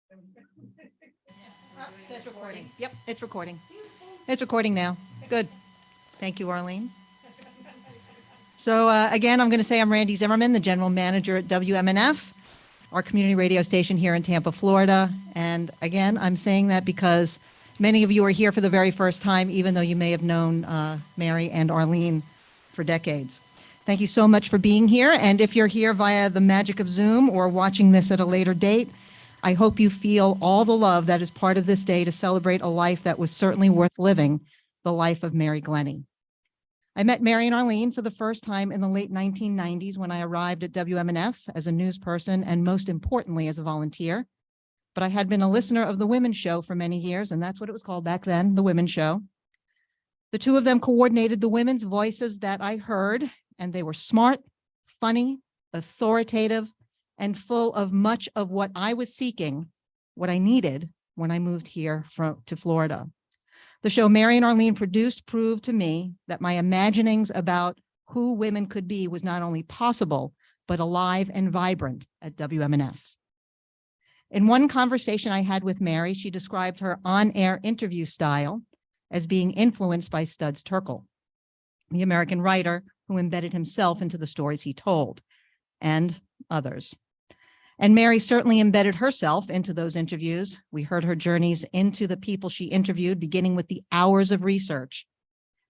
So it's recording. Yep, it's recording. It's recording now. Good. Thank you, Arlene. So again, I'm going to say I'm Randy Zimmerman, the general manager at WMNF, our community radio station here in Tampa, Florida. And again, I'm saying that because many of you are here for the very first time, even though you may have known Mary and Arlene for decades. Thank you so much for being here. And if you're here via the magic of Zoom or watching this at a later date, I hope you feel all the love that is part of this day to celebrate a life that was certainly worth living, the life of Mary Glenney. I met Mary and Arlene for the first time in the late 1990s when I arrived at WMNF as a news person and most importantly as a volunteer. But I had been a listener of the Women's Show for many years, and that's what it was called back then, the Women's Show. The two of them coordinated the women's voices that I heard, and they were smart, funny, authoritative, and full of much of what I was seeking, what I needed when I moved here to Florida. The show Mary and Arlene produced proved to me that my imaginings about who women could be was not only possible, but alive and vibrant at WMNF. In one conversation I had with Mary, she described her on-air interview style as being influenced by Studs Terkel, the American writer who embedded himself into the stories he told, and others. And Mary certainly embedded herself into those interviews. We heard her journeys into the people she interviewed, beginning with the hours of research.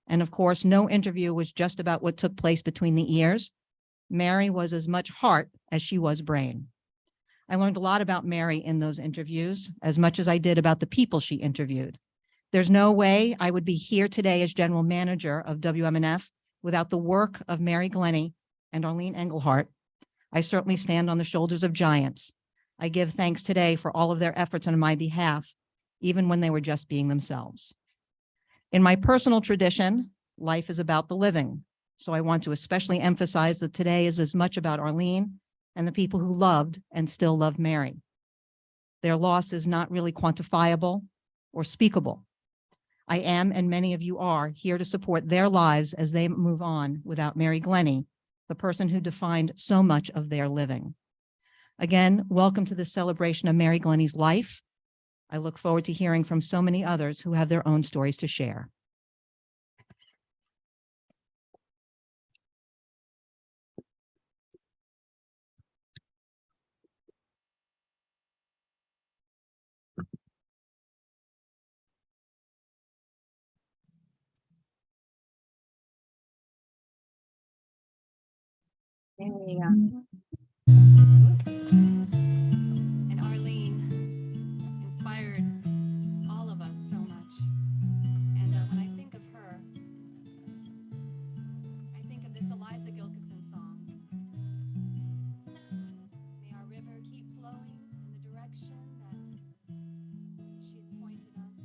And of course, no interview was just about what took place between the ears. Mary was as much heart as she was brain. I learned a lot about Mary in those interviews, as much as I did about the people she interviewed. There's no way I would be here today as general manager of WMNF without the work of Mary Glenney and Arlene Engelhardt. I certainly stand on the shoulders of giants. I give thanks today for all of their efforts on my behalf, even when they were just being themselves. In my personal tradition, life is about the living. So I want to especially emphasize that today is as much about Arlene and the people who loved and still love Mary. Their loss is not really quantifiable or speakable. I am, and many of you are, here to support their lives as they move on without Mary Glenney, the person who defined so much of their living. Again, welcome to this celebration of Mary Glenney's life. I look forward to hearing from so many others who have their own stories to share. Yeah. And Arlene inspired all of us so much. And when I think of her, I think of this Eliza Gilkison song. May our river keep flowing in the direction that she's pointed us.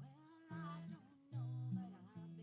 Well, I don't know, but I've been told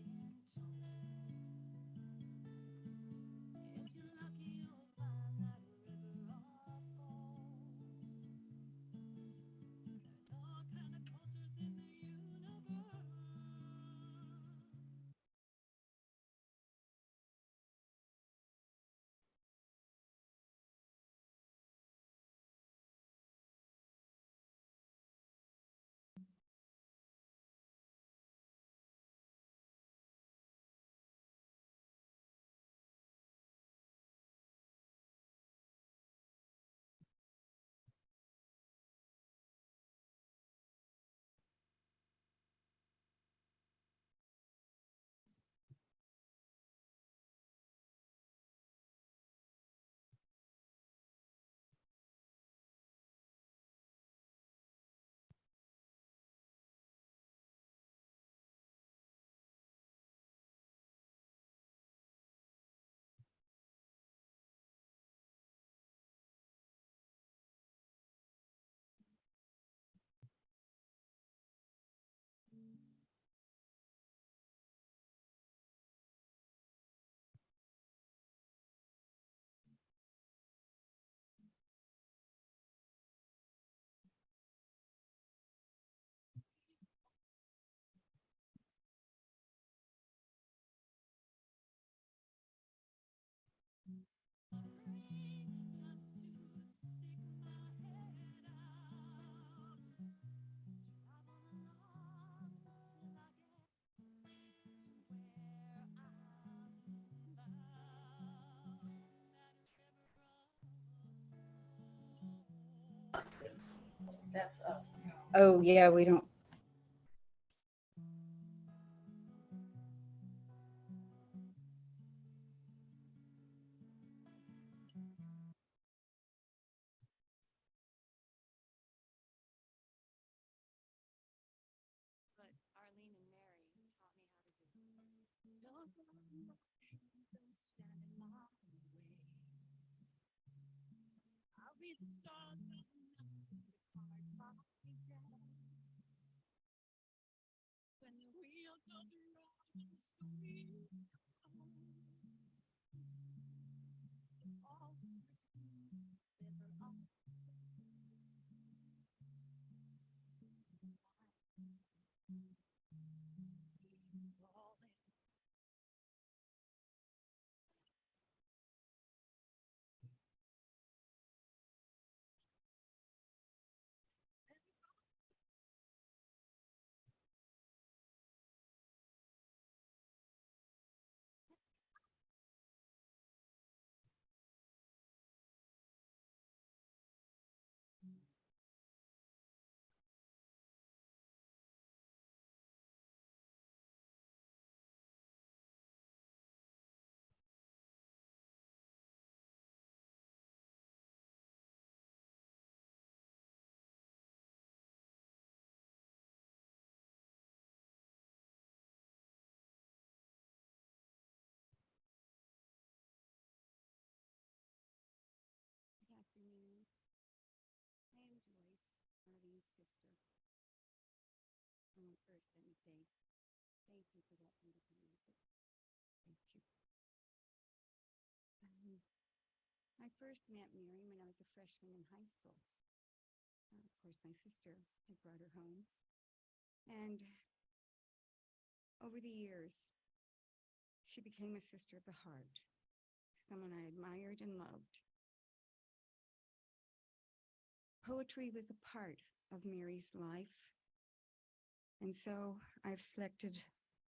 That's us. Oh, yeah, we don't. But Arlene and Mary taught me how to do it. Don't stand in my way. I'll be the star of the night. The cards fall down. When the wheel goes around and the story is told. All the river on. Good afternoon. I am Joyce, Arlene's sister. First, let me say thank you for that beautiful music. Thank you. I first met Mary when I was a freshman in high school. Of course, my sister had brought her home. And over the years, she became a sister of the heart, someone I admired and loved. Poetry was a part of Mary's life. And so I've selected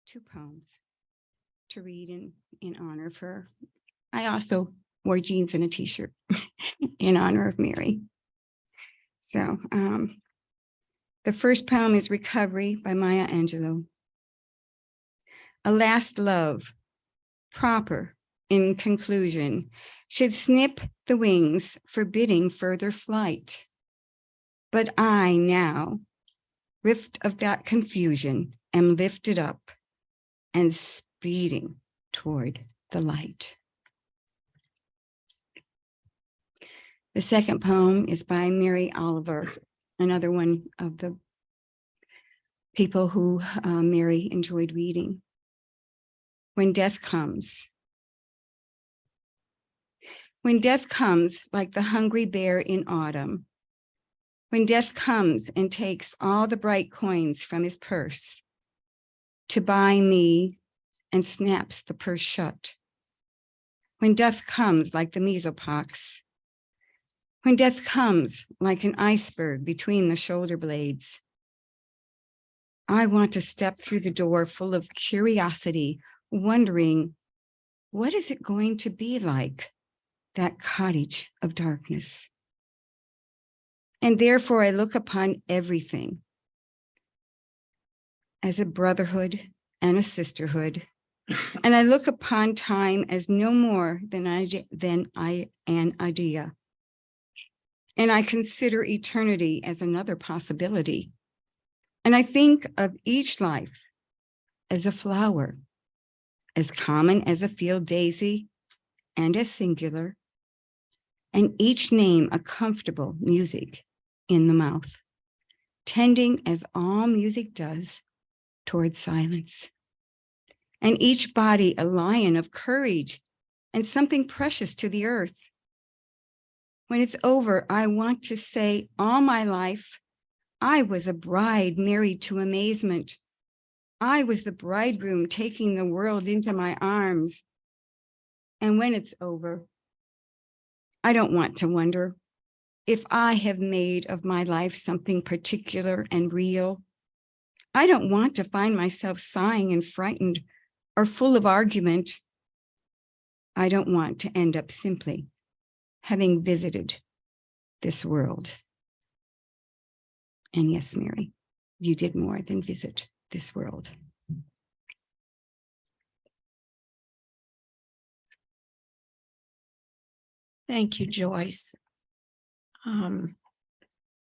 2 poems to read in honor of her. I also wore jeans and a t-shirt in honor of Mary. So the first poem is Recovery by Maya Angelou. A last love, proper in conclusion, should snip the wings, forbidding further flight. But I now, rift of that confusion, am lifted up and speeding toward the light. The second poem is by Mary Oliver, another one of the people who Mary enjoyed reading. When death comes. When death comes like the hungry bear in autumn. When death comes and takes all the bright coins from his purse to buy me and snaps the purse shut. When death comes like the measlepox. When death comes like an iceberg between the shoulder blades. I want to step through the door full of curiosity, wondering, what is it going to be like, that cottage of darkness? And therefore I look upon everything as a brotherhood and a sisterhood. And I look upon time as no more than an idea. And I consider eternity as another possibility. And I think of each life as a flower, as common as a field daisy and as singular, and each name a comfortable music in the mouth, tending as all music does towards silence. And each body a lion of courage and something precious to the earth. When it's over, I want to say all my life, I was a bride married to amazement. I was the bridegroom taking the world into my arms. And when it's over, I don't want to wonder if I have made of my life something particular and real. I don't want to find myself sighing and frightened or full of argument. I don't want to end up simply having visited this world. And yes, Mary, you did more than visit this world. Thank you, Joyce.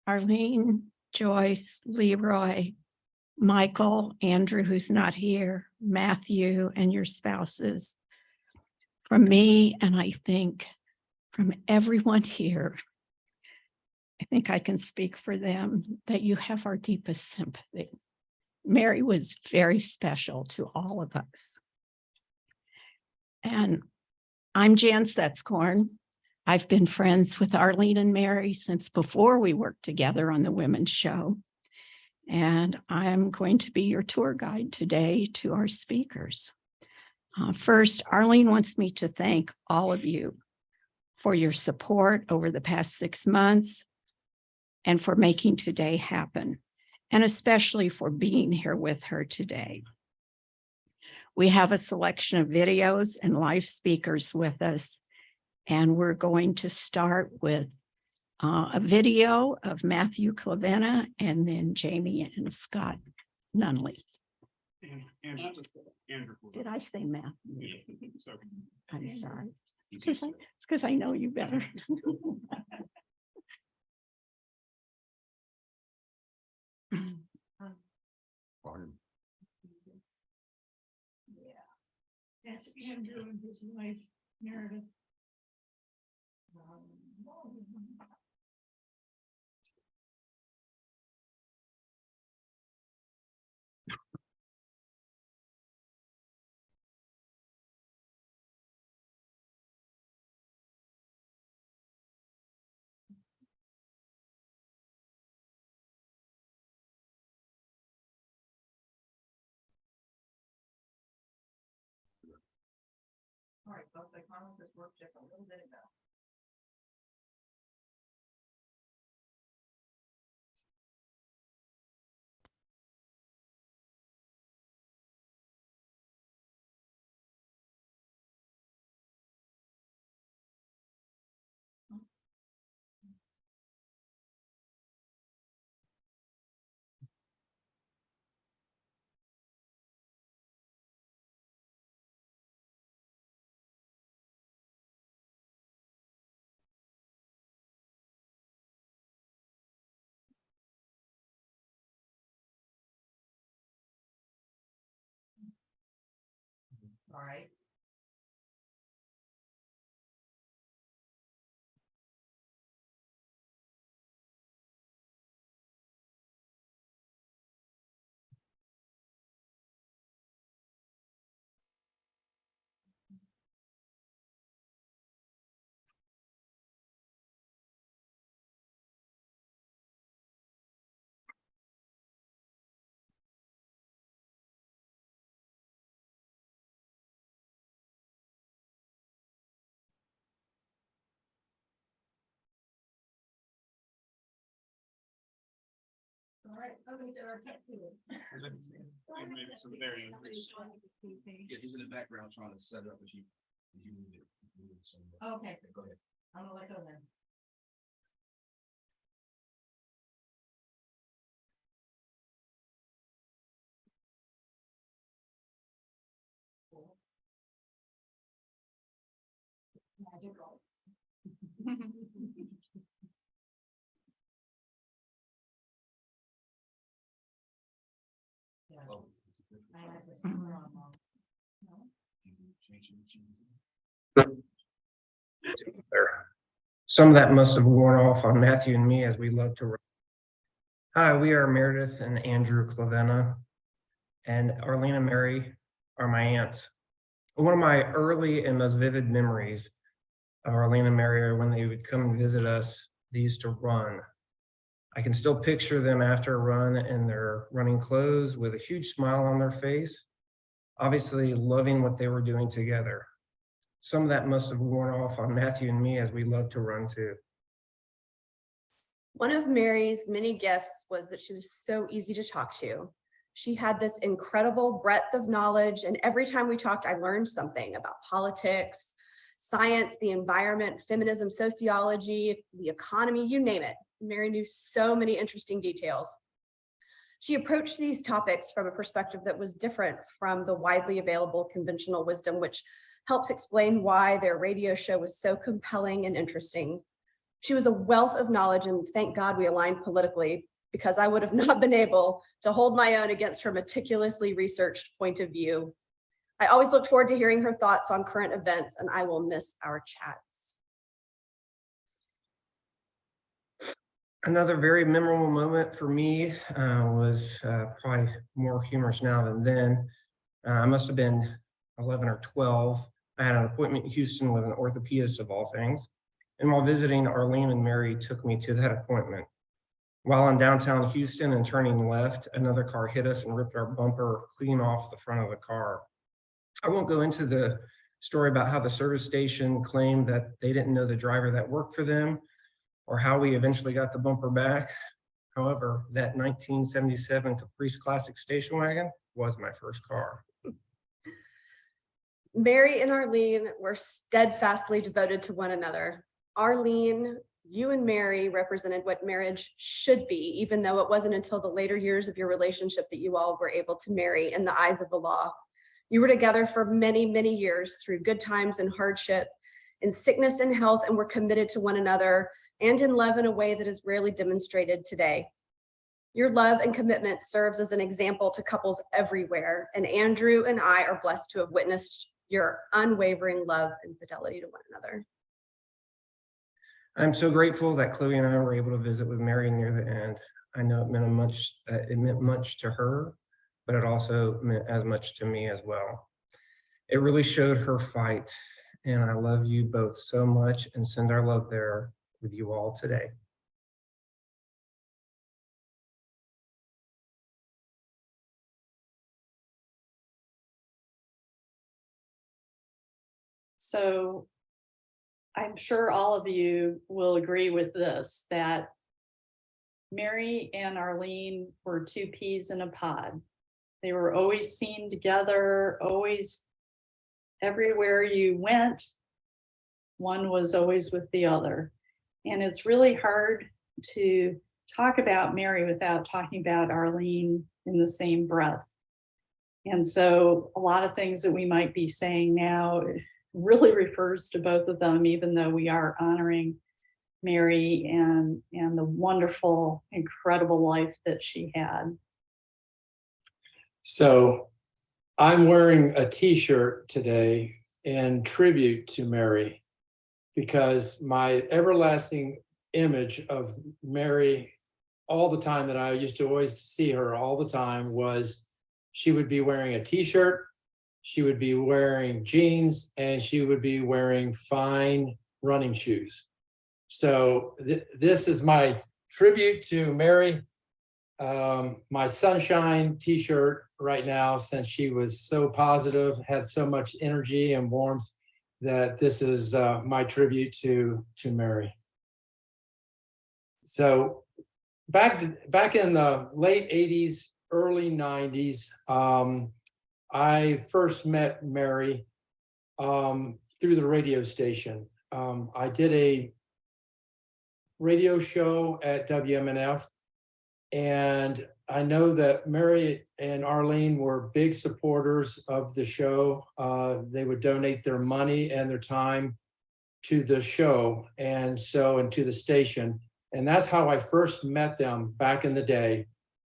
Arlene, Joyce, Leroy, Michael, Andrew, who's not here, Matthew, and your spouses. From me, and I think from everyone here, I think I can speak for them, that you have our deepest sympathy. Mary was very special to all of us. And I'm Jan Setzkorn. I've been friends with Arlene and Mary since before we worked together on the Women's Show. And I'm going to be your tour guide today to our speakers. First, Arlene wants me to thank all of you for your support over the past 6 months and for making today happen, and especially for being here with her today. We have a selection of videos and live speakers with us, and we're going to start with a video of Matthew Clavenna and then Jamie and Scott Nunley. Did I say Matthew? I'm sorry. It's because I know you better. That's Andrew and his wife, Meredith. All right, both the comments just worked just a little bit ago. All right. All right. Okay, there are two. Yeah, he's in the background trying to set it up, but you need it. Okay, Go ahead. I'm gonna let go then. Magical. Oh, I had this camera on long. No? There. Some of that must have worn off on Matthew and me, as we love to. Hi, we are Meredith and Andrew Clavenna, and Arlene and Mary are my aunts. One of my early and most vivid memories of Arlene and Mary are when they would come and visit us. They used to run. I can still picture them after a run in their running clothes with a huge smile on their face, obviously loving what they were doing together. Some of that must have worn off on Matthew and me, as we love to run too. One of Mary's many gifts was that she was so easy to talk to. She had this incredible breadth of knowledge, and every time we talked, I learned something about politics, science, the environment, feminism, sociology, the economy, you name it. Mary knew so many interesting details. She approached these topics from a perspective that was different from the widely available conventional wisdom, which helps explain why their radio show was so compelling and interesting. She was a wealth of knowledge, and thank God we aligned politically, because I would have not been able to hold my own against her meticulously researched point of view. I always look forward to hearing her thoughts on current events, and I will miss our chats. Another very memorable moment for me was probably more humorous now than then. I must have been 11 or 12. I had an appointment in Houston with an orthopedist of all things. And while visiting, Arlene and Mary took me to that appointment. While in downtown Houston and turning left, another car hit us and ripped our bumper clean off the front of the car. I won't go into the story about how the service station claimed that they didn't know the driver that worked for them, or how we eventually got the bumper back. However, that 1977 Caprice Classic station wagon was my first car. Mary and Arlene were steadfastly devoted to one another. Arlene, you and Mary represented what marriage should be, even though it wasn't until the later years of your relationship that you all were able to marry in the eyes of the law. You were together for many, many years through good times and hardship, in sickness and health, and were committed to one another and in love in a way that is rarely demonstrated today. Your love and commitment serves as an example to couples everywhere, and Andrew and I are blessed to have witnessed your unwavering love and fidelity to one another. I'm so grateful that Chloe and I were able to visit with Mary near the end. I know it meant much to her, but it also meant as much to me as well. It really showed her fight, and I love you both so much and send our love there with you all today. So I'm sure all of you will agree with this, that Mary and Arlene were two peas in a pod. They were always seen together, always everywhere you went, one was always with the other. And it's really hard to talk about Mary without talking about Arlene in the same breath. And so a lot of things that we might be saying now really refers to both of them, even though we are honoring Mary and the wonderful, incredible life that she had. So I'm wearing a t-shirt today in tribute to Mary, because my everlasting image of Mary all the time that I used to always see her all the time was she would be wearing a t-shirt, she would be wearing jeans, and she would be wearing fine running shoes. So this is my tribute to Mary, my sunshine t-shirt right now, since she was so positive, had so much energy and warmth, that this is my tribute to Mary. So back in the late 80s, early 90s, I first met Mary through the radio station. I did a radio show at WMNF, and I know that Mary and Arlene were big supporters of the show. They would donate their money and their time to the show, and to the station. And that's how I first met them back in the day.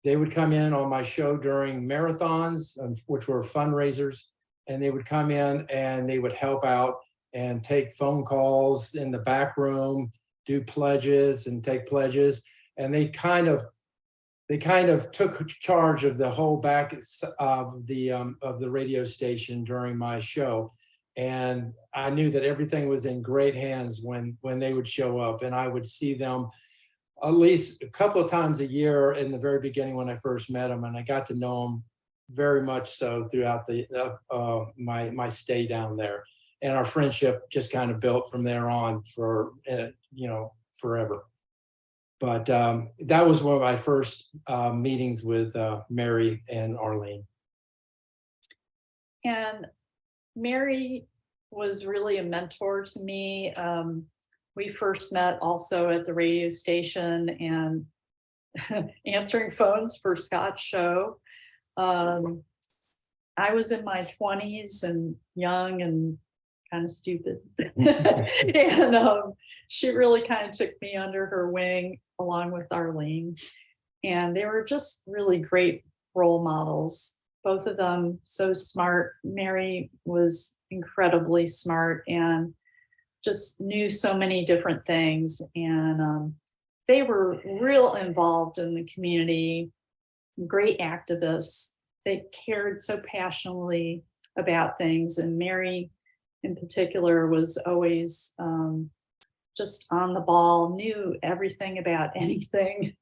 They would come in on my show during marathons, which were fundraisers, and they would come in and they would help out and take phone calls in the back room, do pledges and take pledges. And they kind of took charge of the whole back of the radio station during my show. And I knew that everything was in great hands when they would show up, and I would see them at least a couple of times a year in the very beginning when I first met them, and I got to know them very much so throughout my stay down there. And our friendship just kind of built from there on for forever. But that was one of my first meetings with Mary and Arlene. And Mary was really a mentor to me. we first met also at the radio station and answering phones for Scott's show. I was in my 20s and young and kind of stupid. And she really kind of took me under her wing along with Arlene. And they were just really great role models. Both of them so smart. Mary was incredibly smart and just knew so many different things. And they were real involved in the community, great activists. They cared so passionately about things. And Mary in particular was always just on the ball, knew everything about anything.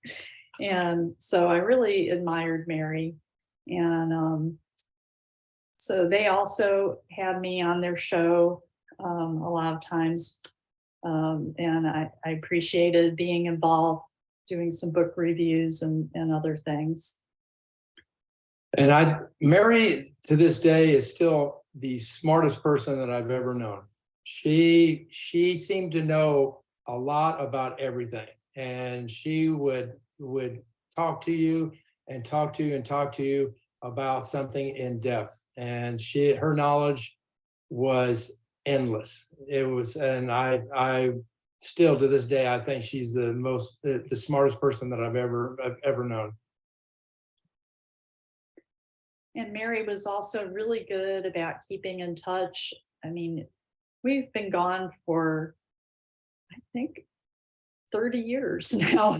And so I really admired Mary. And so they also had me on their show a lot of times. And I appreciated being involved, doing some book reviews and other things. And Mary to this day is still the smartest person that I've ever known. She seemed to know a lot about everything, and she would talk to you and talk to you and talk to you about something in depth. And her knowledge was endless. It was, and I still to this day, I think she's the smartest person that I've ever known. And Mary was also really good about keeping in touch. I mean, we've been gone for, I think, 30 years now,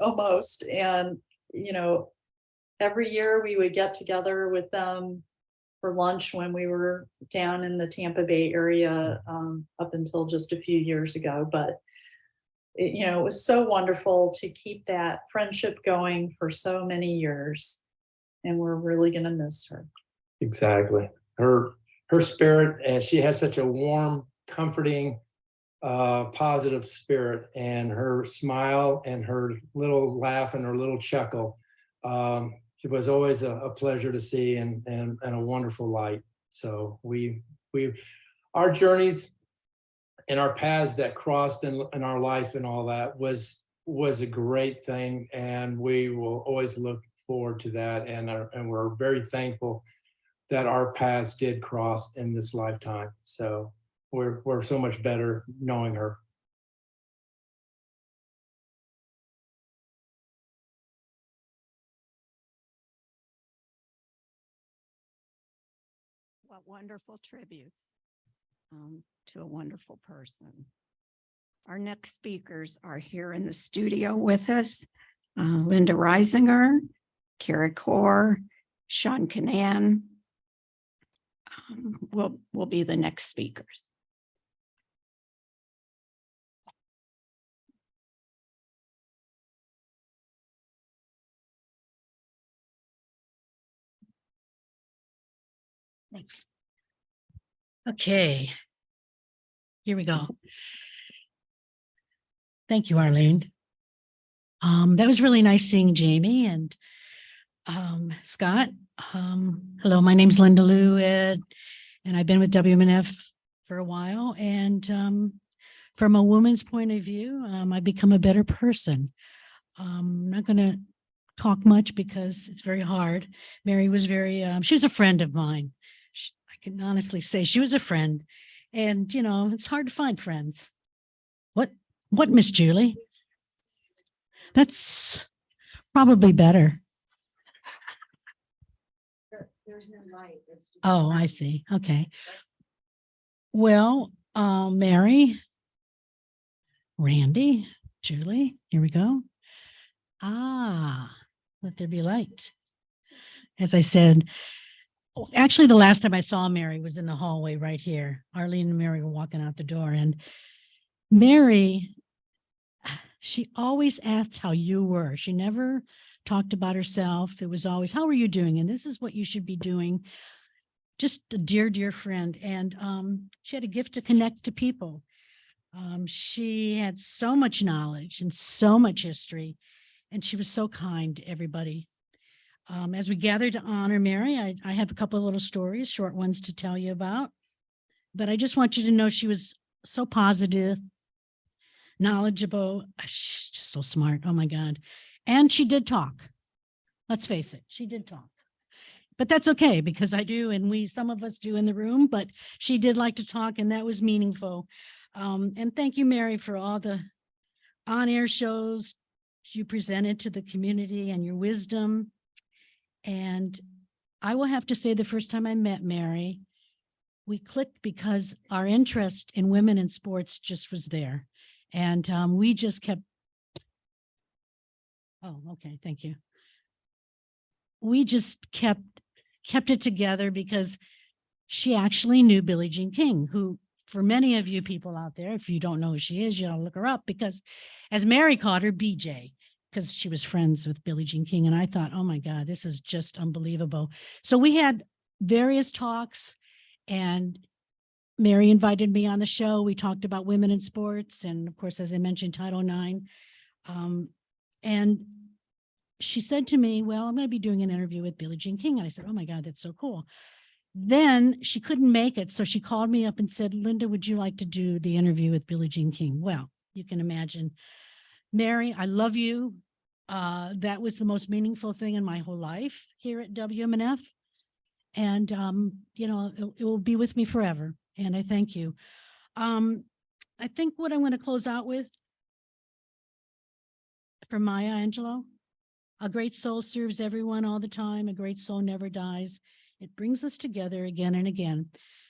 almost. And, you know, every year we would get together with them for lunch when we were down in the Tampa Bay area up until just a few years ago. But, it was so wonderful to keep that friendship going for so many years. And we're really going to miss her. Exactly. Her spirit, and she has such a warm, comforting, positive spirit, and her smile and her little laugh and her little chuckle. She was always a pleasure to see and a wonderful light. So our journeys and our paths that crossed in our life and all that was a great thing. And we will always look forward to that, and we're very thankful that our paths did cross in this lifetime. So we're so much better knowing her. What wonderful tributes to a wonderful person. Our next speakers are here in the studio with us. Linda Reisinger, Kara Kaur, Sean Canan will be the next speakers. Thanks. Okay. Here we go. Thank you, Arlene. That was really nice seeing Jamie and Scott. Hello, my name's Linda Lou, and I've been with WMNF for a while. And from a woman's point of view, I've become a better person. I'm not going to talk much because it's very hard. Mary was she was a friend of mine. I can honestly say she was a friend. And, it's hard to find friends. What, Miss Julie? That's probably better. There's no light. Oh, I see. Okay. Well, Mary, Randy, Julie, here we go. Let there be light. As I said, actually, the last time I saw Mary was in the hallway right here. Arlene and Mary were walking out the door, and Mary, she always asked how you were. She never talked about herself. It was always, how are you doing? And this is what you should be doing. Just a dear, dear friend. And she had a gift to connect to people. She had so much knowledge and so much history, and she was so kind to everybody. As we gathered to honor Mary, I have a couple of little stories, short ones to tell you about. But I just want you to know she was so positive, knowledgeable. She's just so smart. Oh my God. And she did talk. Let's face it, she did talk. But that's okay because I do, and some of us do in the room, but she did like to talk and that was meaningful. And thank you, Mary, for all the on-air shows you presented to the community and your wisdom. And I will have to say the first time I met Mary, we clicked because our interest in women in sports just was there. And we just kept. Oh, okay. Thank you. We just kept it together because she actually knew Billie Jean King, who for many of you people out there, if you don't know who she is, you ought to look her up because as Mary called her, BJ, because she was friends with Billie Jean King. And I thought, oh my God, this is just unbelievable. So we had various talks and Mary invited me on the show. We talked about women in sports. And of course, as I mentioned, Title IX. And she said to me, well, I'm going to be doing an interview with Billie Jean King. And I said, oh my God, that's so cool. Then she couldn't make it. So she called me up and said, Linda, would you like to do the interview with Billie Jean King? Well, you can imagine, Mary, I love you. That was the most meaningful thing in my whole life here at WMNF. And, you know, it will be with me forever. And I thank you. I think what I'm going to close out with from Maya Angelou, a great soul serves everyone all the time. A great soul never dies. It brings us together again and again.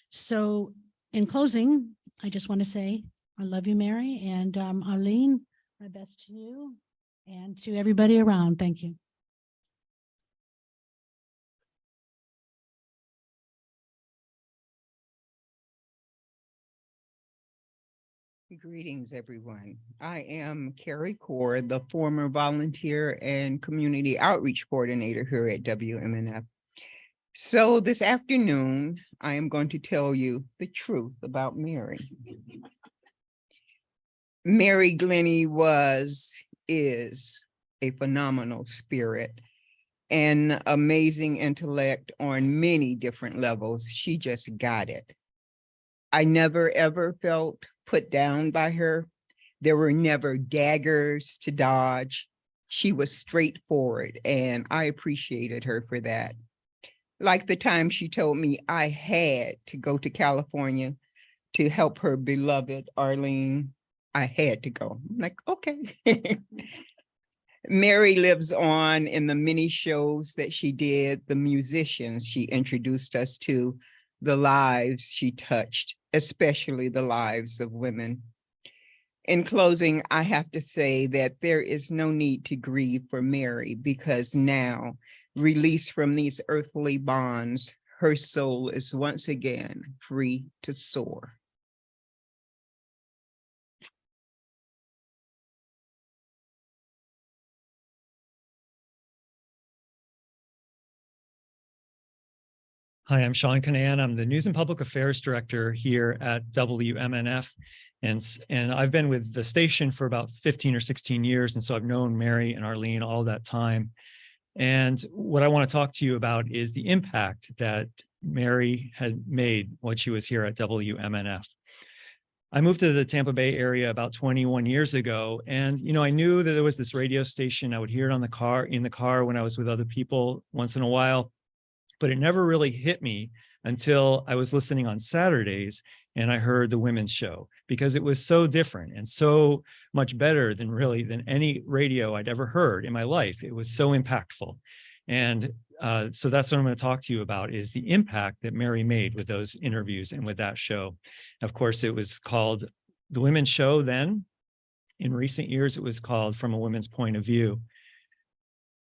So in closing, I just want to say, I love you, Mary, and Arlene, my best to you and to everybody around. Thank you. Greetings, everyone. I am Carrie Core, the former volunteer and community outreach coordinator here at WMNF. So this afternoon, I am going to tell you the truth about Mary. Mary Glenney is a phenomenal spirit and amazing intellect on many different levels. She just got it. I never ever felt put down by her. There were never daggers to dodge. She was straightforward and I appreciated her for that. Like the time she told me I had to go to California to help her beloved Arlene. I had to go. I'm like, okay. Mary lives on in the many shows that she did, the musicians she introduced us to, the lives she touched, especially the lives of women. In closing, I have to say that there is no need to grieve for Mary because now, released from these earthly bonds, her soul is once again free to soar. Hi, I'm Sean Canan. I'm the News and Public Affairs Director here at WMNF. And I've been with the station for about 15 or 16 years. And so I've known Mary and Arlene all that time. And what I want to talk to you about is the impact that Mary had made when she was here at WMNF. I moved to the Tampa Bay area about 21 years ago. And, you know, I knew that there was this radio station. I would hear it in the car when I was with other people once in a while. But it never really hit me until I was listening on Saturdays and I heard the women's show because it was so different and so much better than any radio I'd ever heard in my life. It was so impactful. And so that's what I'm going to talk to you about is the impact that Mary made with those interviews and with that show. Of course, it was called The Women's Show then. In recent years, it was called From a Woman's Point of View.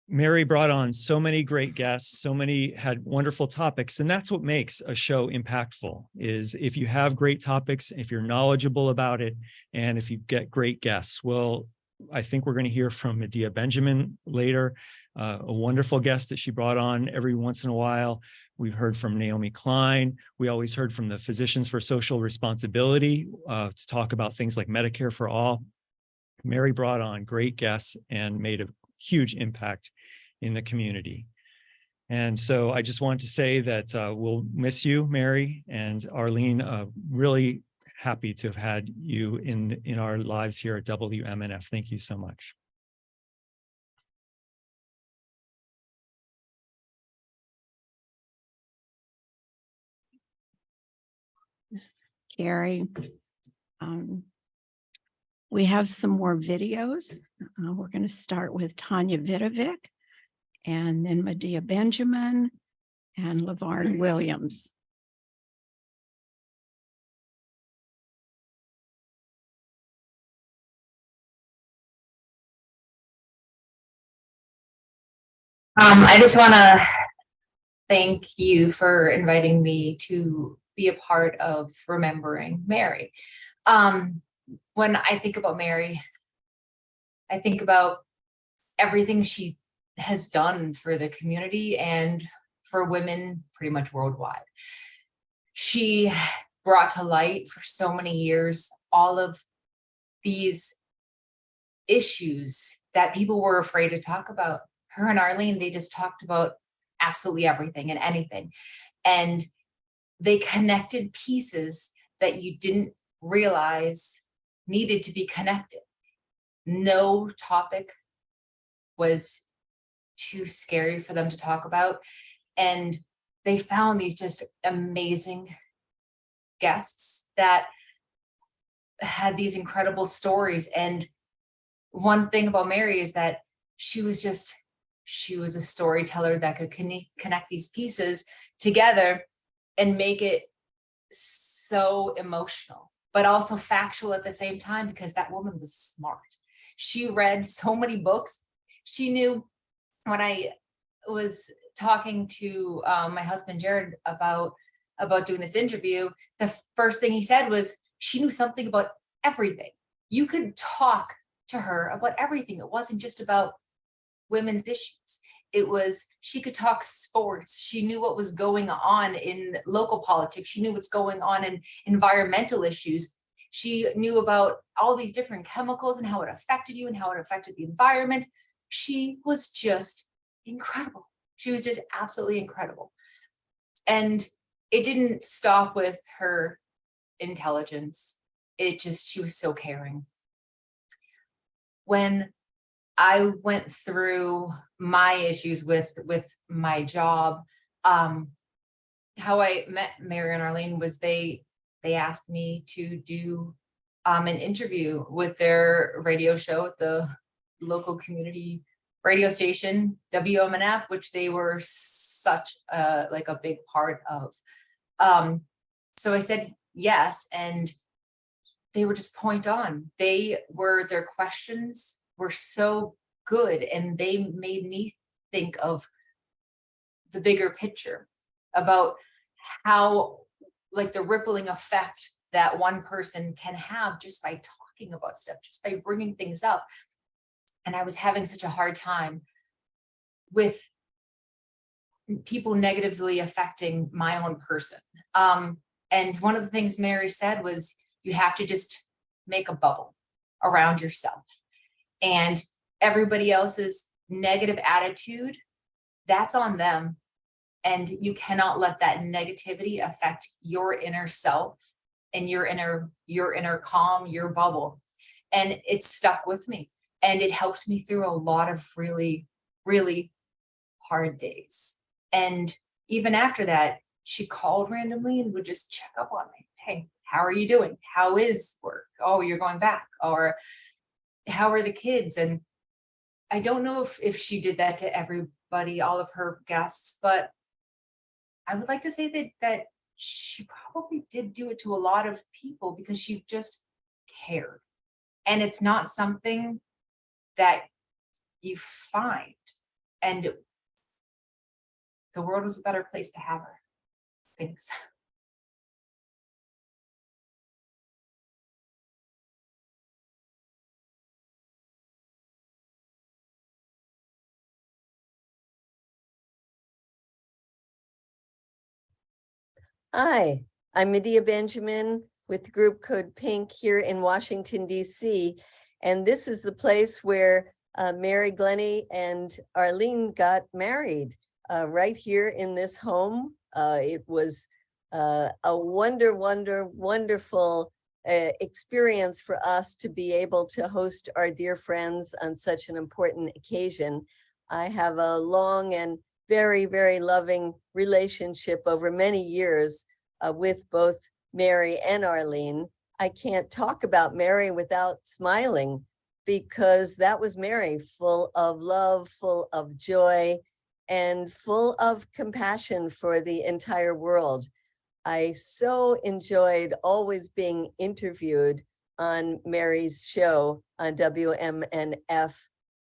Mary brought on so many great guests, had wonderful topics, and that's what makes a show impactful, is if you have great topics, if you're knowledgeable about it, and if you get great guests. Well, I think we're going to hear from Medea Benjamin later, a wonderful guest that she brought on every once in a while. We've heard from Naomi Klein. We always heard from the Physicians for Social Responsibility to talk about things like Medicare for All. Mary brought on great guests and made a huge impact in the community. And so I just want to say that we'll miss you, Mary, and Arlene. Really happy to have had you in our lives here at WMNF. Thank you so much. Gary. We have some more videos. We're going to start with Tanya Vidovic, and then Medea Benjamin and LaVarn Williams. I just want to thank you for inviting me to be a part of remembering Mary. When I think about Mary, I think about everything she has done for the community and for women pretty much worldwide. She brought to light for so many years all of these issues that people were afraid to talk about. Her and Arlene, they just talked about absolutely everything and anything. And they connected pieces that you didn't realize needed to be connected. No topic was too scary for them to talk about. And they found these just amazing guests that had these incredible stories. And one thing about Mary is that she was a storyteller that could connect these pieces together and make it so emotional, but also factual at the same time, because that woman was smart. She read so many books. She knew, when I was talking to my husband, Jared, about doing this interview, the first thing he said was she knew something about everything. You could talk to her about everything. It wasn't just about women's issues. It was, she could talk sports. She knew what was going on in local politics. She knew what's going on in environmental issues. She knew about all these different chemicals and how it affected you and how it affected the environment. She was just incredible. She was just absolutely incredible. And it didn't stop with her intelligence. She was so caring. When I went through my issues with my job, how I met Mary and Arlene was they asked me to do an interview with their radio show at the local community radio station, WMNF, which they were such a big part of. So I said yes, and they were just point on. Their questions were so good, and they made me think of the bigger picture about how, like, the rippling effect that one person can have just by talking about stuff, just by bringing things up. And I was having such a hard time with people negatively affecting my own person. And one of the things Mary said was, you have to just make a bubble around yourself. And everybody else's negative attitude, that's on them. And you cannot let that negativity affect your inner self and your inner calm, your bubble. And it stuck with me. And it helped me through a lot of really, really hard days. And even after that, she called randomly and would just check up on me. Hey, how are you doing? How is work? Oh, you're going back. Or how are the kids? And I don't know if she did that to everybody, all of her guests, but I would like to say that she probably did do it to a lot of people, because she just cared. And it's not something that you find. And the world was a better place to have her. Thanks. Hi, I'm Medea Benjamin with Group Code Pink here in Washington, D.C. And this is the place where Mary Glenney and Arlene got married, right here in this home. It was a wonderful experience for us to be able to host our dear friends on such an important occasion. I have a long and very, very loving relationship over many years with both Mary and Arlene. I can't talk about Mary without smiling, because that was Mary, full of love, full of joy, and full of compassion for the entire world. I so enjoyed always being interviewed on Mary's show on WMNF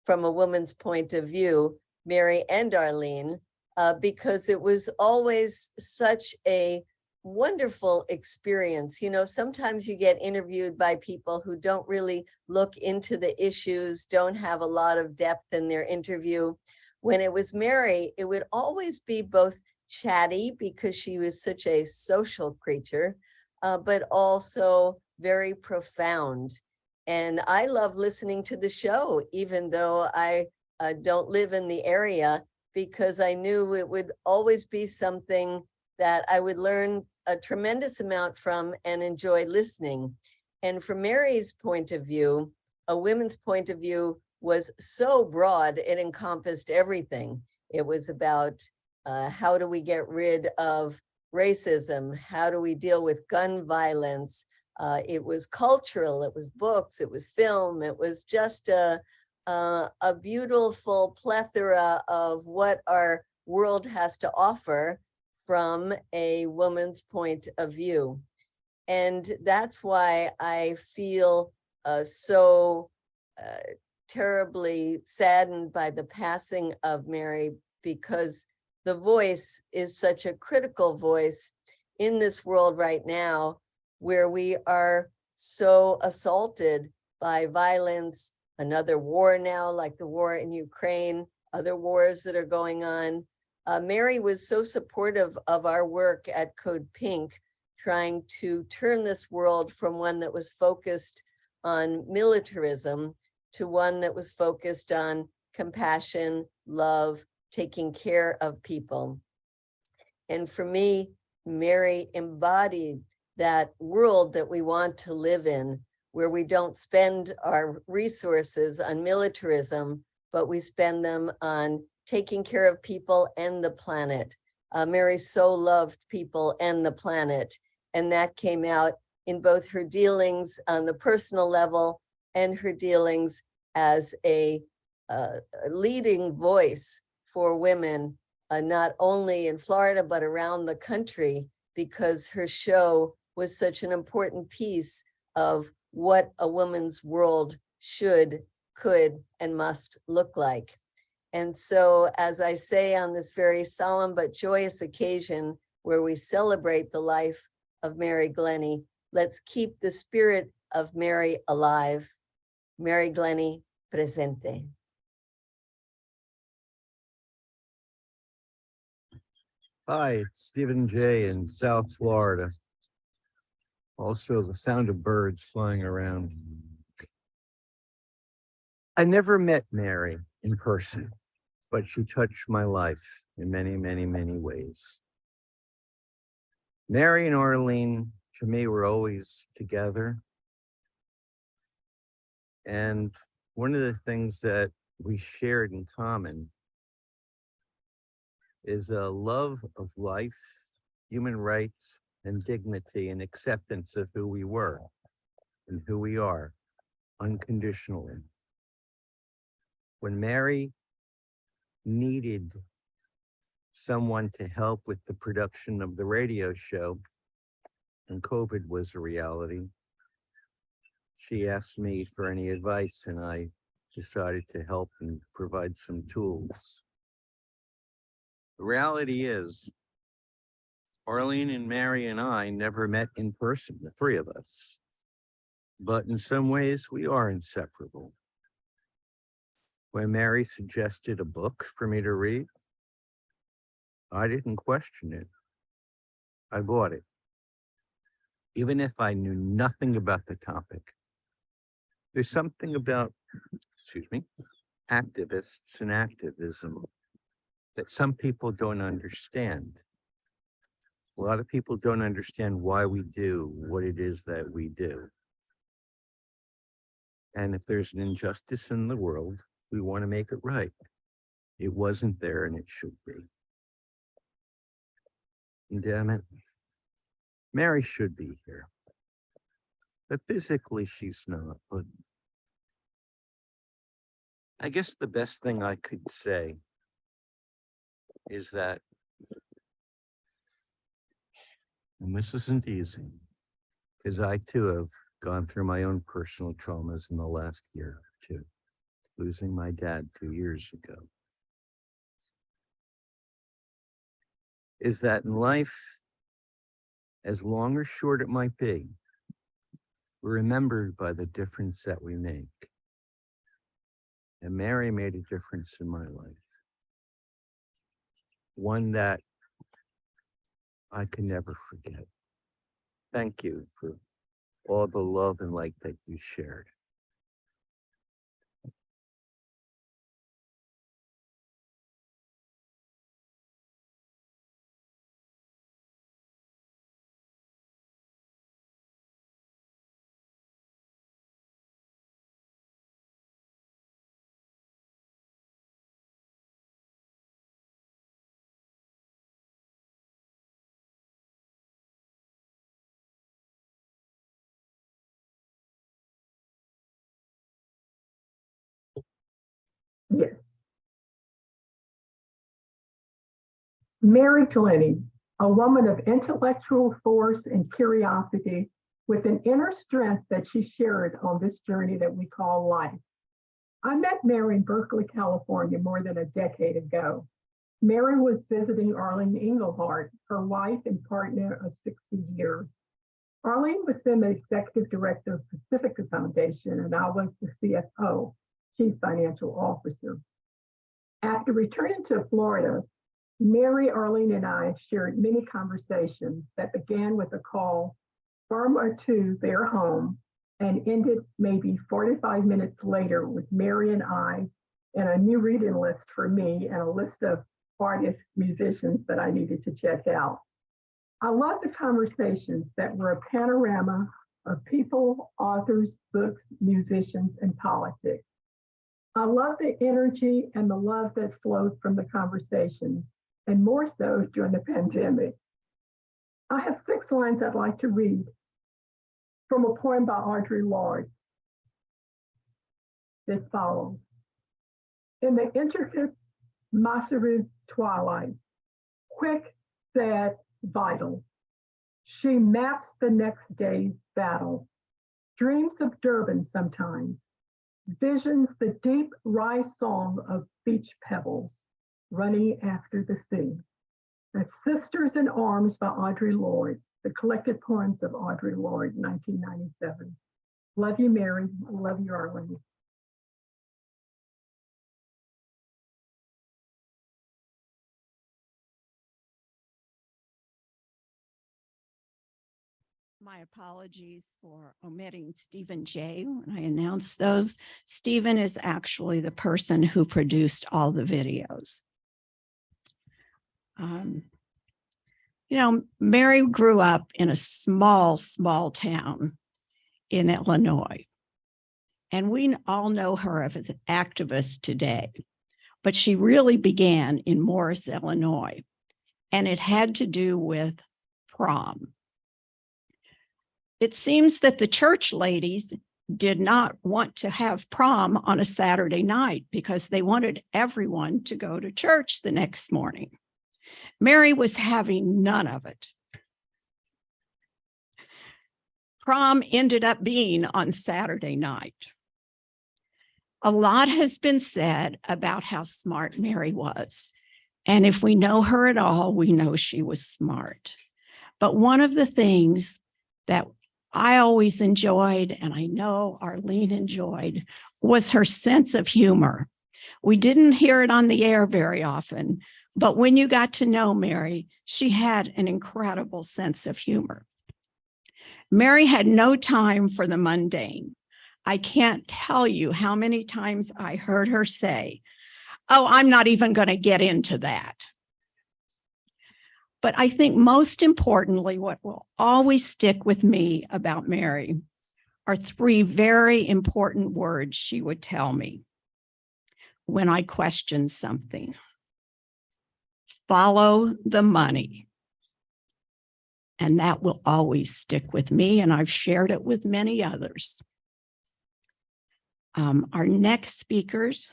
from a woman's point of view, Mary and Arlene, because it was always such a wonderful experience. You know, sometimes you get interviewed by people who don't really look into the issues, don't have a lot of depth in their interview. When it was Mary, it would always be both chatty because she was such a social creature, but also very profound. And I love listening to the show, even though I don't live in the area, because I knew it would always be something that I would learn a tremendous amount from and enjoy listening. And from Mary's point of view, a women's point of view was so broad, it encompassed everything. It was about how do we get rid of racism? How do we deal with gun violence? It was cultural, it was books, it was film, it was just a beautiful plethora of what our world has to offer from a woman's point of view. And that's why I feel so terribly saddened by the passing of Mary, because the voice is such a critical voice in this world right now, where we are so assaulted by violence, another war now, like the war in Ukraine, other wars that are going on. Mary was so supportive of our work at Code Pink, trying to turn this world from one that was focused on militarism to one that was focused on compassion, love, taking care of people. And for me, Mary embodied that world that we want to live in, where we don't spend our resources on militarism, but we spend them on taking care of people and the planet. Mary so loved people and the planet, and that came out in both her dealings on the personal level and her dealings as a leading voice for women, not only in Florida, but around the country, because her show was such an important piece of what a woman's world should, could, and must look like. And so, as I say on this very solemn but joyous occasion where we celebrate the life of Mary Glenney, let's keep the spirit of Mary alive. Mary Glenney, presente. Hi, it's Stephen J. in South Florida. Also, the sound of birds flying around. I never met Mary in person, but she touched my life in many, many, many ways. Mary and Arlene, to me, were always together. And one of the things that we shared in common is a love of life, human rights, and dignity, and acceptance of who we were and who we are unconditionally. When Mary needed someone to help with the production of the radio show, and COVID was a reality, she asked me for any advice, and I decided to help and provide some tools. The reality is, Arlene and Mary and I never met in person, the three of us. But in some ways, we are inseparable. When Mary suggested a book for me to read, I didn't question it. I bought it, even if I knew nothing about the topic. There's something about, activists and activism that some people don't understand. A lot of people don't understand why we do what it is that we do. And if there's an injustice in the world, we want to make it right. It wasn't there and it should be. And damn it, Mary should be here. But physically she's not. But I guess the best thing I could say is that, and this isn't easy, because I too have gone through my own personal traumas in the last year or two, losing my dad 2 years ago, is that in life, as long or short it might be, we're remembered by the difference that we make. And Mary made a difference in my life. One that I can never forget. Thank you for all the love and light that you shared. Yes. Mary Glenney, a woman of intellectual force and curiosity with an inner strength that she shared on this journey that we call life. I met Mary in Berkeley, California more than a decade ago. Mary was visiting Arlene Engelhardt, her wife and partner of 60 years. Arlene was then the executive director of Pacifica Foundation, and I was the CFO, Chief Financial Officer. After returning to Florida, Mary, Arlene, and I shared many conversations that began with a call from or to their home and ended maybe 45 minutes later with Mary and I and a new reading list for me and a list of artists, musicians that I needed to check out. I love the conversations that were a panorama of people, authors, books, musicians, and politics. I love the energy and the love that flowed from the conversation, and more so during the pandemic. I have 6 lines I'd like to read from a poem by Audre Lorde that follows. In the intricate Maseru twilight, quick, sad, vital, she maps the next day's battle, dreams of Durban sometimes, visions the deep rye song of beach pebbles running after the sea. That's Sisters in Arms by Audre Lorde, the collected poems of Audre Lorde, 1997. Love you, Mary. I love you, Arlene. My apologies for omitting Stephen J. when I announced those. Stephen is actually the person who produced all the videos. Mary grew up in a small town in Illinois. And we all know her as an activist today. But she really began in Morris, Illinois. And it had to do with prom. It seems that the church ladies did not want to have prom on a Saturday night because they wanted everyone to go to church the next morning. Mary was having none of it. Prom ended up being on Saturday night. A lot has been said about how smart Mary was. And if we know her at all, we know she was smart. But one of the things that I always enjoyed, and I know Arlene enjoyed, was her sense of humor. We didn't hear it on the air very often, but when you got to know Mary, she had an incredible sense of humor. Mary had no time for the mundane. I can't tell you how many times I heard her say, "Oh, I'm not even going to get into that." But I think most importantly, what will always stick with me about Mary are three very important words she would tell me when I question something. Follow the money. And that will always stick with me, and I've shared it with many others. Our next speakers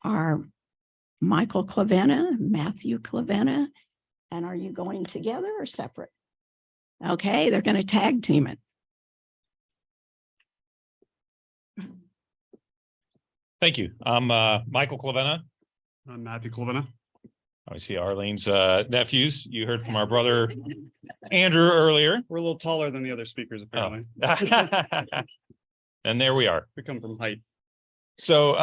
are Michael Clavenna, Matthew Clavenna. And are you going together or separate? Okay, they're going to tag team it. Thank you. I'm Michael Clavenna. I'm Matthew Clavenna. I see Arlene's nephews. You heard from our brother Andrew earlier. We're a little taller than the other speakers, apparently. And there we are. We come from height. So,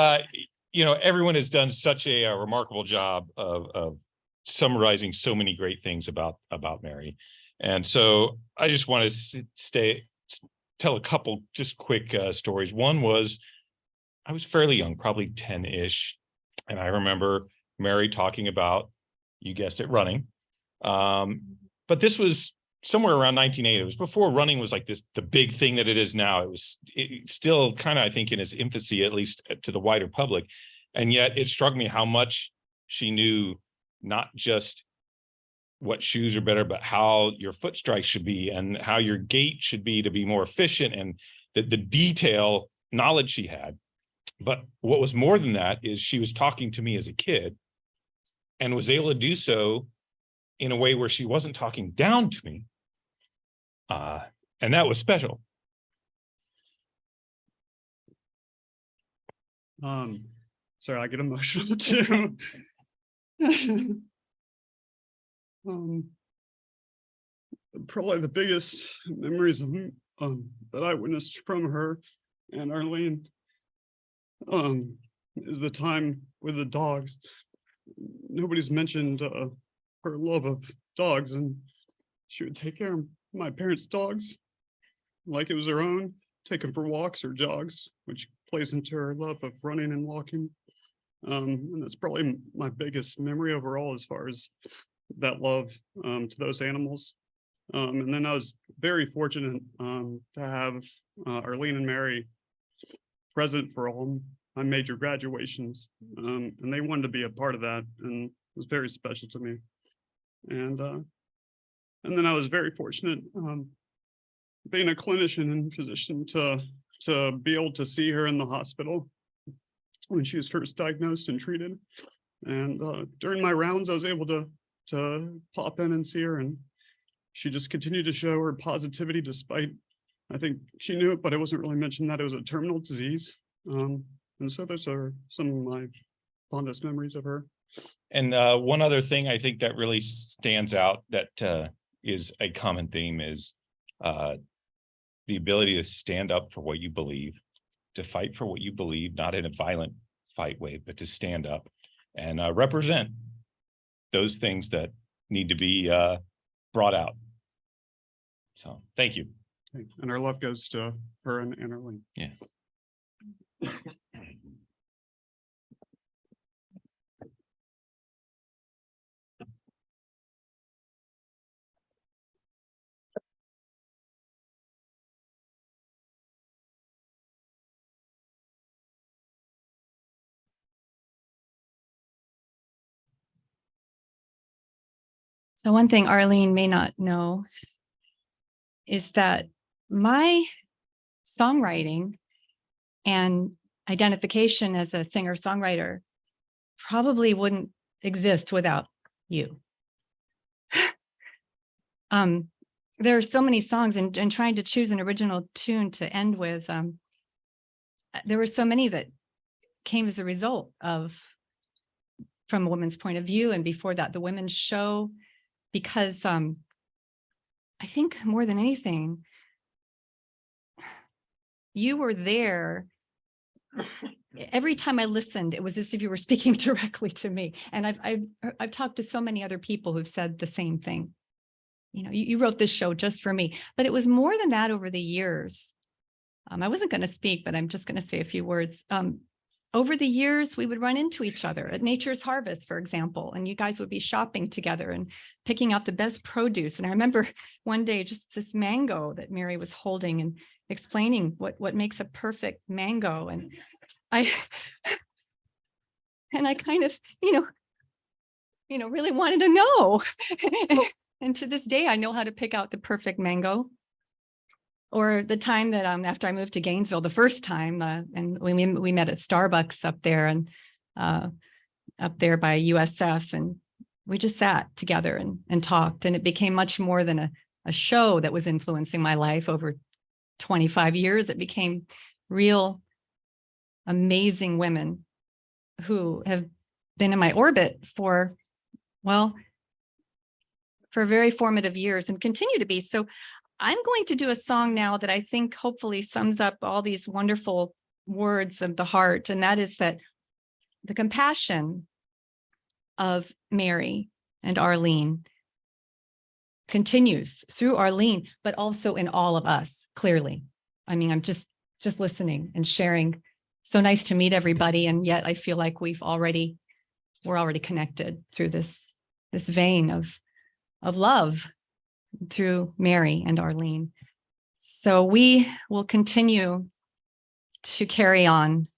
everyone has done such a remarkable job of summarizing so many great things about Mary. And so I just want to tell a couple just quick stories. One was I was fairly young, probably 10-ish. And I remember Mary talking about, you guessed it, running. But this was somewhere around 1980. It was before running was like the big thing that it is now. It was still kind of, I think, in its infancy, at least to the wider public. And yet it struck me how much she knew not just what shoes are better, but how your foot strike should be and how your gait should be to be more efficient, and the detail knowledge she had. But what was more than that is she was talking to me as a kid and was able to do so in a way where she wasn't talking down to me. And that was special. Sorry, I get emotional too. Probably the biggest memories of that I witnessed from her and Arlene is the time with the dogs. Nobody's mentioned her love of dogs, and she would take care of my parents' dogs like it was her own, take them for walks or jogs, which plays into her love of running and walking. And that's probably my biggest memory overall as far as that love to those animals. And then I was very fortunate to have Arlene and Mary present for all my major graduations, and they wanted to be a part of that, and it was very special to me. And then I was very fortunate being a clinician and physician to be able to see her in the hospital when she was first diagnosed and treated. And during my rounds, I was able to pop in and see her, and she just continued to show her positivity despite, I think she knew it, but it wasn't really mentioned that it was a terminal disease. And so those are some of my fondest memories of her. And one other thing I think that really stands out that is a common theme is the ability to stand up for what you believe, to fight for what you believe, not in a violent fight way, but to stand up and represent those things that need to be brought out. So thank you. And our love goes to her and Arlene. Yes. So one thing Arlene may not know is that my songwriting and identification as a singer-songwriter probably wouldn't exist without you. There are so many songs, and trying to choose an original tune to end with, there were so many that came as a result of, from a woman's point of view, and before that, the women's show, because I think more than anything, you were there. Every time I listened, it was as if you were speaking directly to me. And I've talked to so many other people who've said the same thing. You know, you wrote this show just for me, but it was more than that over the years. I wasn't going to speak, but I'm just going to say a few words. over the years, we would run into each other at Nature's Harvest, for example, and you guys would be shopping together and picking out the best produce. And I remember one day, just this mango that Mary was holding and explaining what makes a perfect mango. And I kind of, really wanted to know. And to this day, I know how to pick out the perfect mango. Or the time that after I moved to Gainesville the first time, and we met at Starbucks up there and up there by USF, and we just sat together and talked, and it became much more than a show that was influencing my life over 25 years. It became real, amazing women who have been in my orbit for very formative years and continue to be. So I'm going to do a song now that I think hopefully sums up all these wonderful words of the heart. And that is that the compassion of Mary and Arlene continues through Arlene, but also in all of us, clearly. I mean, I'm just listening and sharing. So nice to meet everybody. And yet I feel like we're already connected through this vein of love through Mary and Arlene. So we will continue to carry on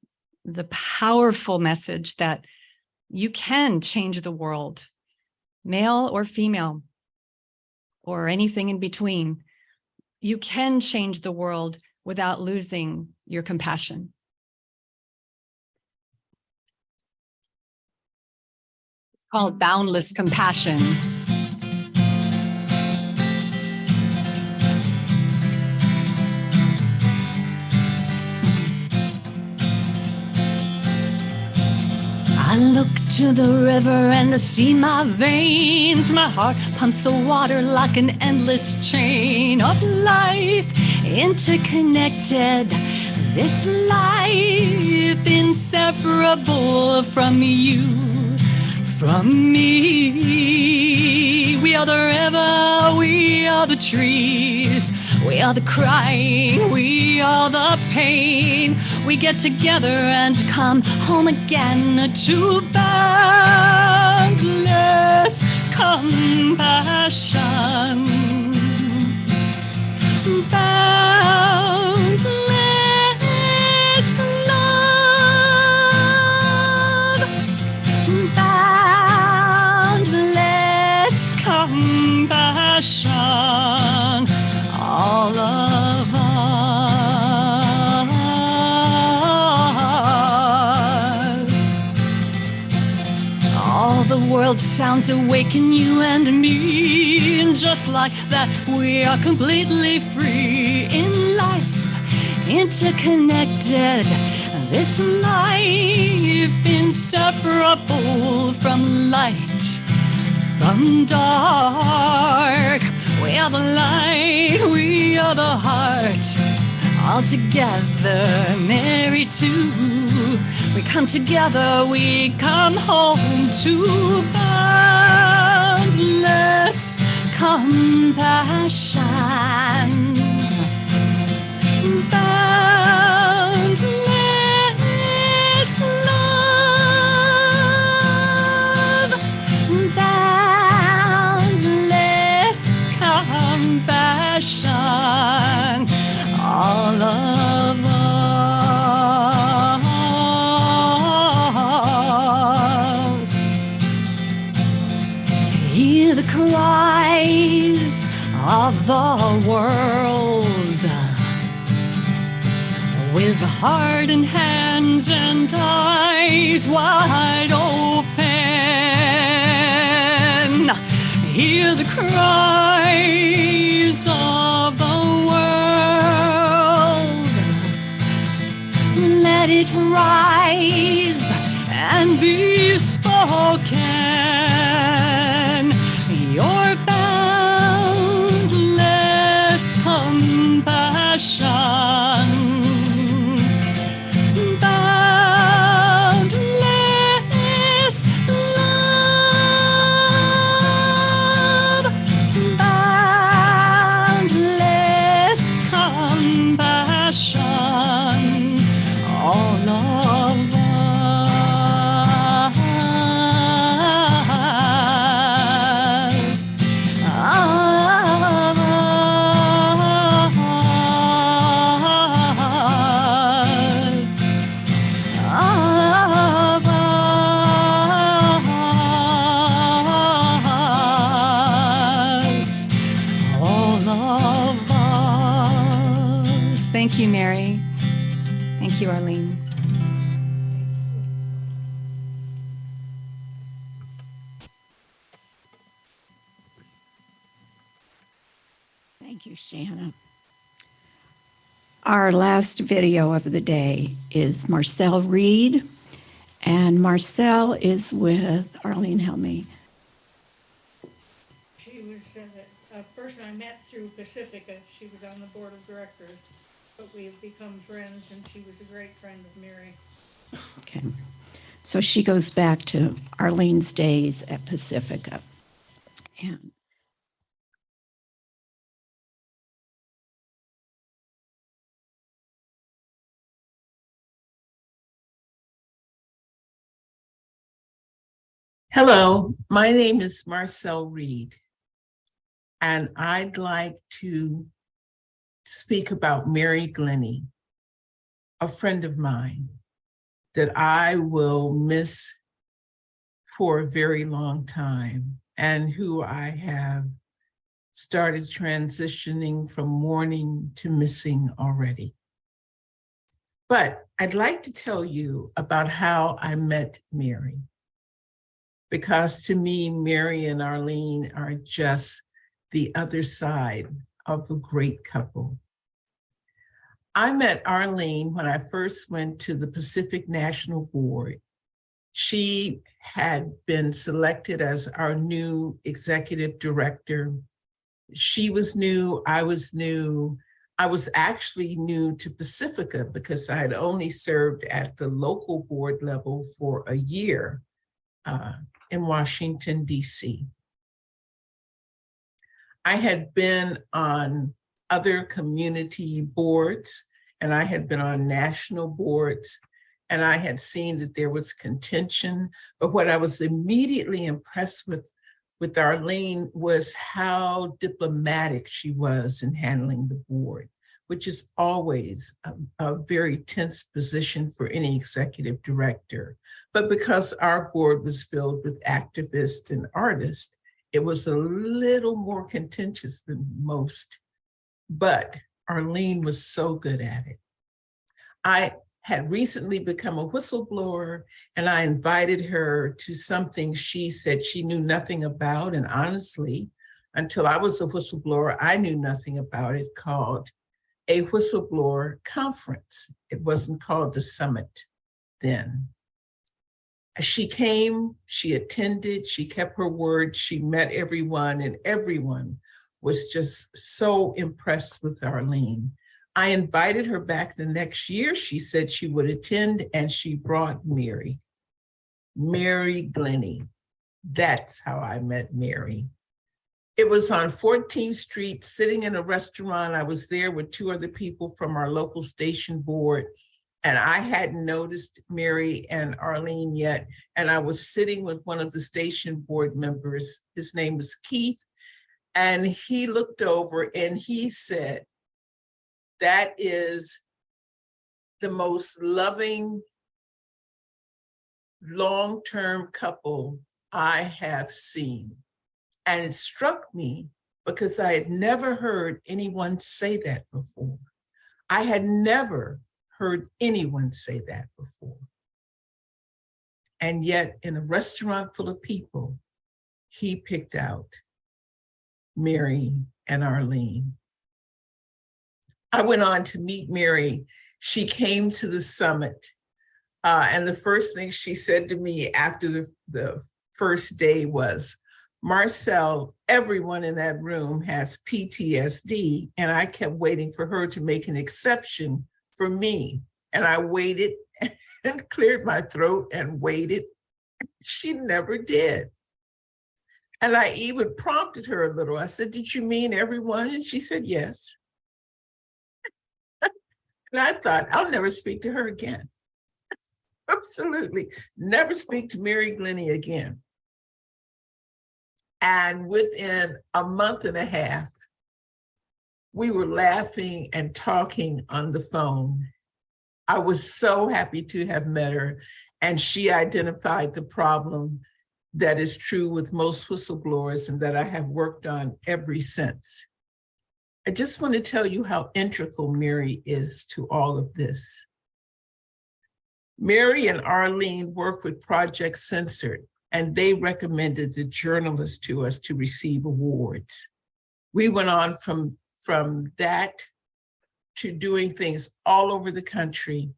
the powerful message that you can change the world, male or female, or anything in between. You can change the world without losing your compassion. It's called Boundless Compassion. I look to the river and I see my veins. My heart pumps the water like an endless chain of life, interconnected. This life inseparable from you, from me. We are the river, we are the trees, we are the crying, we are the pain. We get together and come home again to boundless compassion. Boundless love. Boundless compassion. All of us. All the world sounds awaken you and me, and just like that we are completely free in life, interconnected. This life inseparable from light, from dark. We are the light, we are the heart, all together, married to. We come together, we come home to boundless compassion. Boundless love. Boundless compassion. All of us. Hear the cries of the world, with heart and hands and eyes wide open. Hear the cries of the world. Let it rise and be spoken. Your boundless compassion. Boundless love. Boundless compassion. All of us. of us. Thank you, Mary. Thank you, Arlene. Thank you, Shanna. Our last video of the day is Marcel Reed, and Marcel is with Arlene. Help me. She was a person I met through Pacifica. She was on the board of directors, but we have become friends, and she was a great friend of Mary. Okay. So she goes back to Arlene's days at Pacifica. And hello, my name is Marcel Reed, and I'd like to speak about Mary Glenney, a friend of mine that I will miss for a very long time, and who I have started transitioning from mourning to missing already. But I'd like to tell you about how I met Mary, because to me, Mary and Arlene are just the other side of a great couple. I met Arlene when I first went to the Pacific National Board. She had been selected as our new executive director. She was new, I was new. I was actually new to Pacifica because I had only served at the local board level for a year in Washington, DC. I had been on other community boards, and I had been on national boards, and I had seen that there was contention. But what I was immediately impressed with Arlene was how diplomatic she was in handling the board, which is always a very tense position for any executive director. But because our board was filled with activists and artists, it was a little more contentious than most, but Arlene was so good at it. I had recently become a whistleblower, and I invited her to something she said she knew nothing about. And honestly, until I was a whistleblower, I knew nothing about it, called a whistleblower conference. It wasn't called the summit then. She came, she attended, she kept her word, she met everyone, and everyone was just so impressed with Arlene. I invited her back the next year. She said she would attend, and she brought Mary Glenney. That's how I met Mary. It was on 14th Street, sitting in a restaurant. I was there with two other people from our local station board, and I hadn't noticed Mary and Arlene yet. And I was sitting with one of the station board members. His name was Keith. And he looked over and he said, "That is the most loving, long-term couple I have seen." And it struck me because I had never heard anyone say that before. I had never heard anyone say that before. And yet in a restaurant full of people, he picked out Mary and Arlene. I went on to meet Mary. She came to the summit. And the first thing she said to me after the first day was, "Marcel, everyone in that room has PTSD." And I kept waiting for her to make an exception for me. And I waited and cleared my throat and waited. She never did. And I even prompted her a little. I said, "Did you mean everyone?" And she said, "Yes." And I thought, I'll never speak to her again. Absolutely. Never speak to Mary Glenney again. And within a month and a half, we were laughing and talking on the phone. I was so happy to have met her, and she identified the problem that is true with most whistleblowers and that I have worked on ever since. I just want to tell you how integral Mary is to all of this. Mary and Arlene worked with Project Censored, and they recommended the journalists to us to receive awards. We went on from that to doing things all over the country,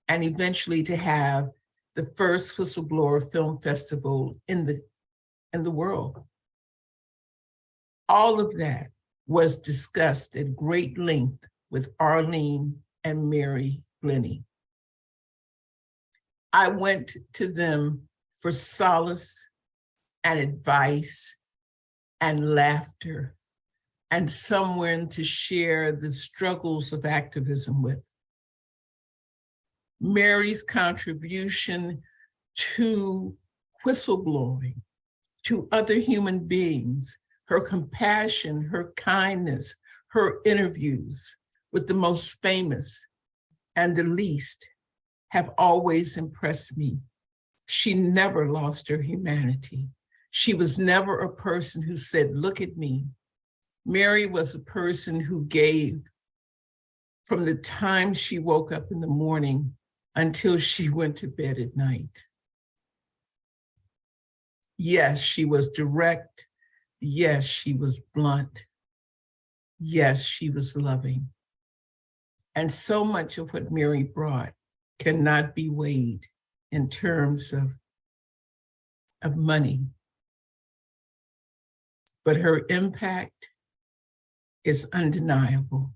and eventually to have the first whistleblower film festival in the world. All of that was discussed at great length with Arlene and Mary Glenney. I went to them for solace and advice and laughter and someone to share the struggles of activism with. Mary's contribution to whistleblowing, to other human beings, her compassion, her kindness, her interviews with the most famous and the least have always impressed me. She never lost her humanity. She was never a person who said, look at me. Mary was a person who gave from the time she woke up in the morning until she went to bed at night. Yes, she was direct. Yes, she was blunt. Yes, she was loving. And so much of what Mary brought cannot be weighed in terms of money. But her impact is undeniable.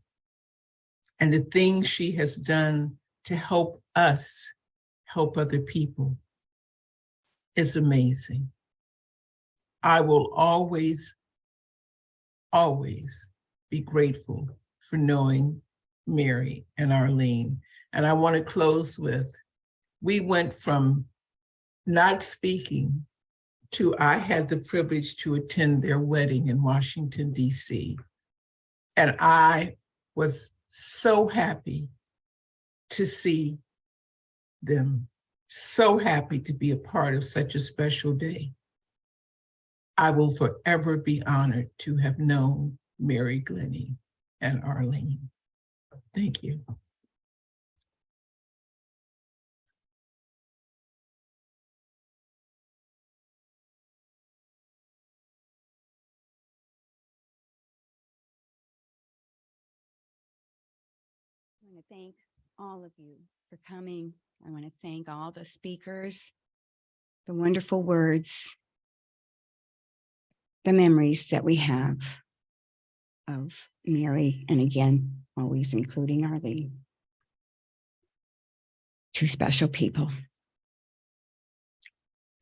And the things she has done to help us help other people is amazing. I will always, always be grateful for knowing Mary and Arlene. And I want to close with, we went from not speaking to I had the privilege to attend their wedding in Washington, D.C. And I was so happy to see them, so happy to be a part of such a special day. I will forever be honored to have known Mary Glenney and Arlene. Thank you. I want to thank all of you for coming. I want to thank all the speakers, the wonderful words, the memories that we have of Mary, and again, always including Arlene. Two special people.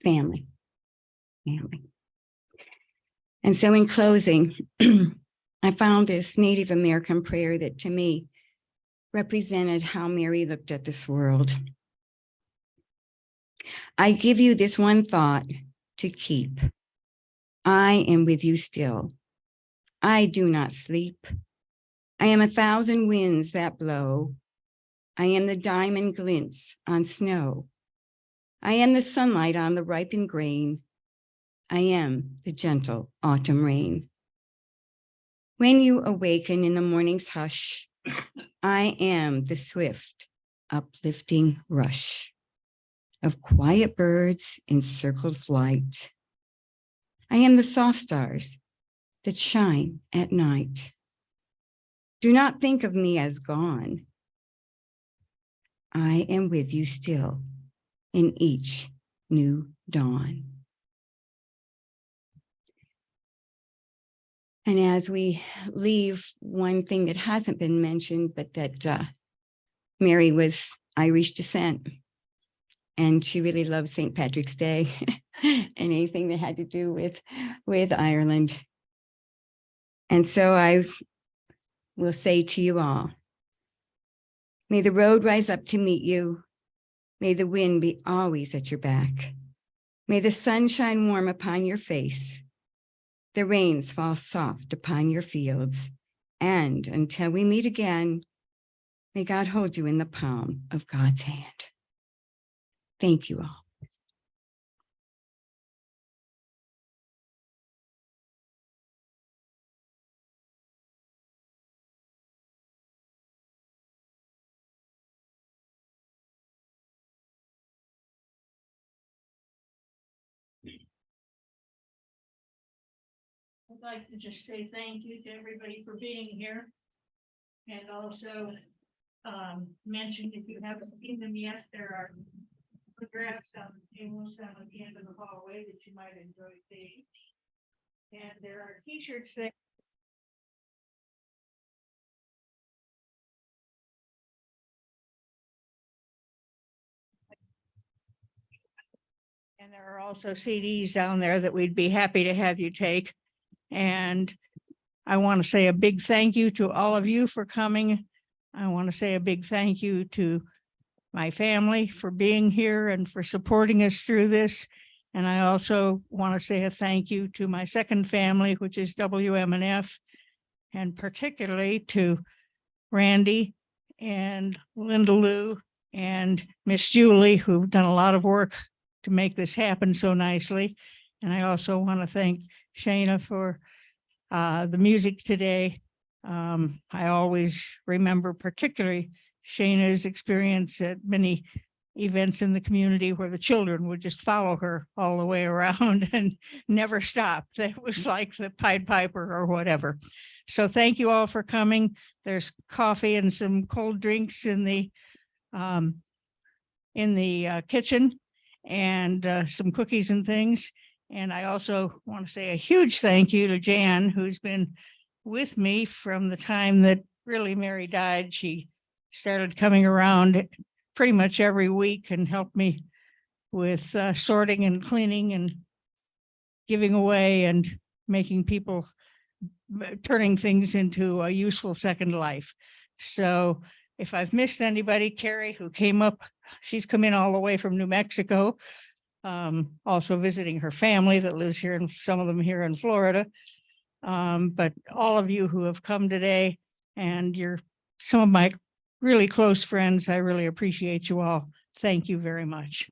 Family. And so in closing, I found this Native American prayer that to me represented how Mary looked at this world. I give you this one thought to keep. I am with you still. I do not sleep. I am 1,000 winds that blow. I am the diamond glints on snow. I am the sunlight on the ripened grain. I am the gentle autumn rain. When you awaken in the morning's hush, I am the swift, uplifting rush of quiet birds in circled flight. I am the soft stars that shine at night. Do not think of me as gone. I am with you still in each new dawn. And as we leave, one thing that hasn't been mentioned, but that Mary was Irish descent, and she really loved St. Patrick's Day and anything that had to do with Ireland. And so I will say to you all, may the road rise up to meet you. May the wind be always at your back. May the sun shine warm upon your face. The rains fall soft upon your fields. And until we meet again, may God hold you in the palm of God's hand. Thank you all. I'd like to just say thank you to everybody for being here. And also mention, if you haven't seen them yet, there are photographs on the tables down at the end of the hallway that you might enjoy seeing. And there are t-shirts there. And there are also CDs down there that we'd be happy to have you take. And I want to say a big thank you to all of you for coming. I want to say a big thank you to my family for being here and for supporting us through this. And I also want to say a thank you to my second family, which is WMNF, and particularly to Randy and Linda Lou and Miss Julie, who've done a lot of work to make this happen so nicely. And I also want to thank Shayna for the music today. I always remember particularly Shayna's experience at many events in the community where the children would just follow her all the way around and never stop. That was like the Pied Piper or whatever. So thank you all for coming. There's coffee and some cold drinks in the kitchen, and some cookies and things. And I also want to say a huge thank you to Jan, who's been with me from the time that really Mary died. She started coming around pretty much every week and helped me with sorting and cleaning and giving away and making people, turning things into a useful second life. So if I've missed anybody, Carrie, who came up, she's come in all the way from New Mexico, also visiting her family that lives here, and some of them here in Florida. But all of you who have come today, and you're some of my really close friends, I really appreciate you all. Thank you very much.